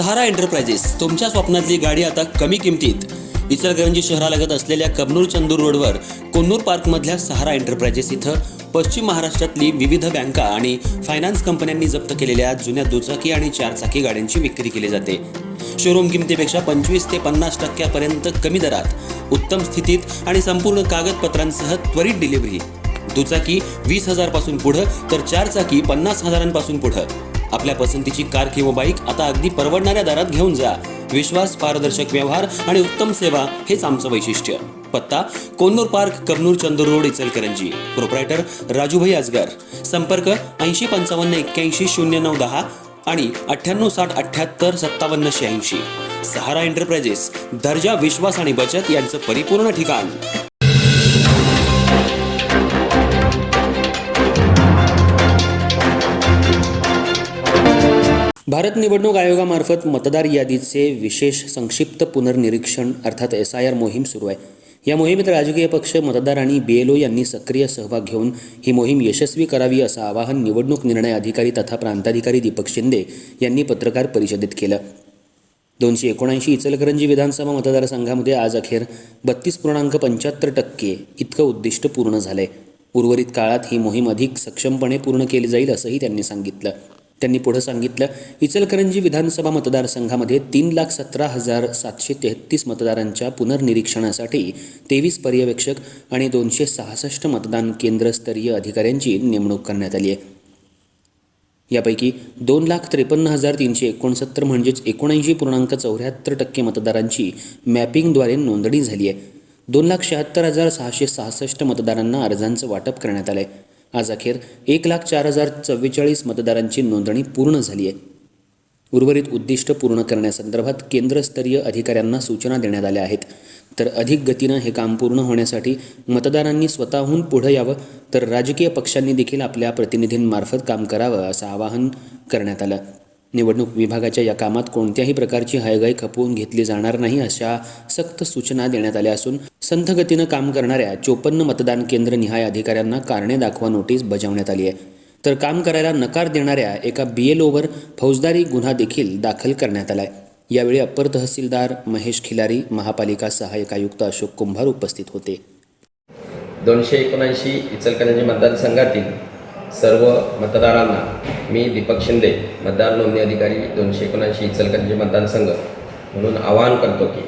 सहारा enterprises तुमच्या स्वप्नातली गाडी आता कमी किमतीत. इचलकरंजी शहरालगत असलेल्या कबनूर चंदूर रोडवर कोन्नूर पार्कमधल्या सहारा एंटरप्राइजेस इथं पश्चिम महाराष्ट्रातली विविध बँका आणि फायनान्स कंपन्यांनी जप्त केलेल्या जुन्या दुचाकी आणि चारचाकी गाड्यांची विक्री केली जाते. शोरूम किमतीपेक्षा 25 ते 50% कमी दरात, उत्तम स्थितीत आणि संपूर्ण कागदपत्रांसह त्वरित डिलिव्हरी. दुचाकी 20,000 पासून पुढं तर चारचाकी 50,000 पुढं. आपल्या पसंतीची कार किंवा बाईक आता अगदी परवडणाऱ्या दरात घेऊन जा. विश्वास, पारदर्शक व्यवहार आणि उत्तम सेवा हेच आमचं वैशिष्ट्य. पत्ता Konnur park, Kabnur Chandur road, Ichalkaranji. Proprietor Rajubhai Ajgar. संपर्क 8055810910 आणि 9860785786. सहारा एंटरप्राइजेस, दर्जा, विश्वास आणि बचत यांचं परिपूर्ण ठिकाण. भारत निवडणूक आयोगामार्फत मतदार यादीचे विशेष संक्षिप्त पुनर्निरीक्षण अर्थात SIR मोहीम सुरू आहे. या मोहिमेत राजकीय पक्ष, मतदार आणि BLO यांनी सक्रिय सहभाग घेऊन ही मोहीम यशस्वी करावी असं आवाहन निवडणूक निर्णय अधिकारी तथा प्रांताधिकारी दीपक शिंदे यांनी पत्रकार परिषदेत केलं. 279 इचलकरंजी विधानसभा मतदारसंघामध्ये आज अखेर 32.75% इतकं उद्दिष्ट पूर्ण झालंय. उर्वरित काळात ही मोहीम अधिक सक्षमपणे पूर्ण केली जाईल असंही त्यांनी सांगितलं. त्यांनी पुढे सांगितलं, इचलकरंजी विधानसभा मतदारसंघामध्ये 3,17,733 मतदारांच्या पुनर्निरीक्षणासाठी 23 पर्यवेक्षक आणि 266 मतदान केंद्रस्तरीय अधिकाऱ्यांची नेमणूक करण्यात आली आहे. यापैकी 2,53,369 म्हणजेच 79.74% मतदारांची मॅपिंगद्वारे नोंदणी झाली आहे. 2,76,666 मतदारांना अर्जांचं वाटप करण्यात आलं आहे. आज अखेर 1,04,044 मतदारांची नोंदणी पूर्ण झाली आहे. उर्वरित उद्दिष्ट पूर्ण करण्यासंदर्भात केंद्रस्तरीय अधिकाऱ्यांना सूचना देण्यात आल्या आहेत. तर अधिक गतीनं हे काम पूर्ण होण्यासाठी मतदारांनी स्वतःहून पुढे यावं, तर राजकीय पक्षांनी देखील आपल्या प्रतिनिधींमार्फत काम करावं असं आवाहन करण्यात आलं. निवडणूक विभागाच्या या कामात कोणत्याही प्रकारची हयगय खपवून घेतली जाणार नाही अशा सक्त सूचना देण्यात आल्या असून संथ गतीनं काम करणाऱ्या 54 मतदान केंद्र निहाय अधिकाऱ्यांना कारणे दाखवा नोटीस बजावण्यात आली आहे. तर काम करायला नकार देणाऱ्या एका BLOवर फौजदारी गुन्हा देखील दाखल करण्यात आला आहे. यावेळी अप्पर तहसीलदार महेश खिलारी, महापालिका सहाय्यक आयुक्त अशोक कुंभार उपस्थित होते. 279 इचलकरंजी मतदारसंघातील सर्व मतदारांना मी दीपक शिंदे, मतदार नोंदणी अधिकारी 279 इचलकरंजी मतदारसंघ म्हणून आवाहन करतो की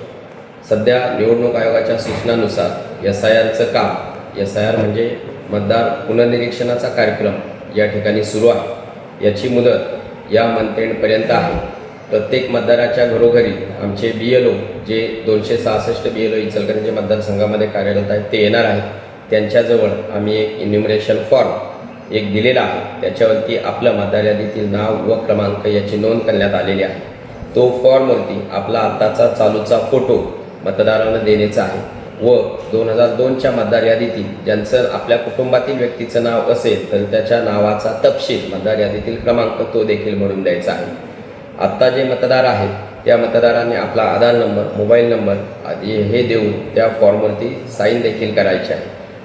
सध्या निवडणूक आयोगाच्या सूचनानुसार SIRचं काम, SIR म्हणजे मतदार पुनर्निरीक्षणाचा कार्यक्रम या ठिकाणी सुरू आहे. याची मुदत या मंथ एंडपर्यंत आहे. प्रत्येक मतदाराच्या घरोघरी आमचे BLO जे 266 BLO इचलकरंजी मतदारसंघामध्ये कार्यरत आहेत ते येणार आहेत. त्यांच्याजवळ आम्ही एक इन्युमरेशन फॉर्म दिलेला आहे. त्याच्यावरती आपलं मतदार यादीतील नाव व क्रमांक याची नोंद करण्यात आलेली आहे. तो फॉर्मवरती आपला आत्ताचा चालूचा फोटो मतदारांना देण्याचा आहे व 2002च्या मतदार यादीतील ज्यांचं आपल्या कुटुंबातील व्यक्तीचं नाव असेल तर त्याच्या नावाचा तपशील, मतदार यादीतील क्रमांक तो देखील भरून द्यायचा आहे. आत्ता जे मतदार आहेत त्या मतदारांनी आपला आधार नंबर, मोबाईल नंबर हे देऊन त्या फॉर्मवरती साईन देखील करायची आहे.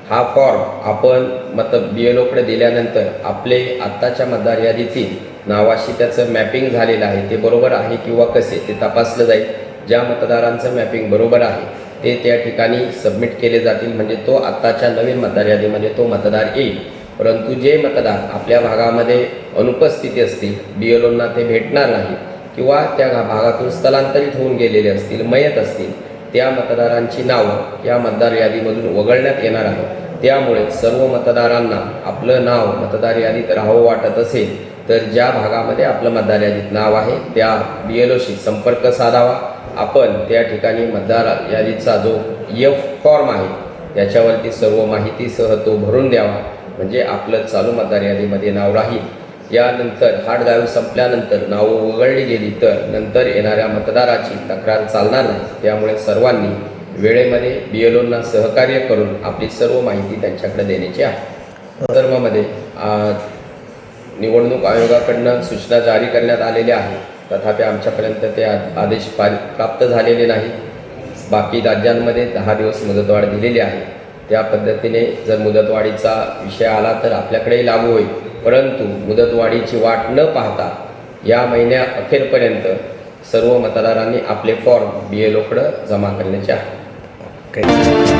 हा फॉर्म आपण BLOकडे दिल्यानंतर आपले आत्ताच्या मतदार यादीतील नावाशी त्याचं मॅपिंग झालेलं आहे ते बरोबर आहे किंवा कसे ते तपासलं जाईल. ज्या मतदारांचं मॅपिंग बरोबर आहे ते त्या ठिकाणी सबमिट केले जातील, म्हणजे तो आत्ताच्या नवीन मतदार यादीमध्ये तो मतदार येईल. परंतु जे मतदार आपल्या भागामध्ये अनुपस्थित असतील, BLOंना ते भेटणार नाही किंवा त्या भागातून स्थलांतरित होऊन गेलेले असतील, मयत असतील, त्या मतदारांची नावं या मतदार यादीमधून वगळण्यात येणार आहे. त्यामुळे सर्व मतदारांना आपलं नाव मतदार यादीत राहावं वाटत असेल तर ज्या भागामध्ये आपलं मतदार यादीत नाव आहे त्या BLOशी संपर्क साधावा. आपण त्या ठिकाणी मतदार यादीचा जो F फॉर्म आहे त्याच्यावरती सर्व माहितीसह तो भरून द्यावा, म्हणजे आपलं चालू मतदार यादीमध्ये नाव राहील. यानंतर हार्ड ड्राईव्ह संपल्यानंतर नावं वगळली गेली तर नंतर येणाऱ्या मतदाराची तक्रार चालणार नाही. त्यामुळे सर्वांनी वेळेमध्ये BLOंना सहकार्य करून आपली सर्व माहिती त्यांच्याकडे देण्याची आहे. संदर्भामध्ये निवडणूक आयोगाकडनं सूचना जारी करण्यात आलेल्या आहेत. तथापि आमच्यापर्यंत ते आदेश प्राप्त झालेले नाही. बाकी राज्यांमध्ये 10 दिवस मुदतवाढ दिलेली आहे. त्या पद्धतीने जर मुदतवाढीचा विषय आला तर आपल्याकडेही लागू होईल. परंतु मुदतवाढीची वाट न पाहता या महिन्या अखेरपर्यंत सर्व मतदारांनी आपले फॉर्म BLOकडं जमा करण्याचे आहे. काही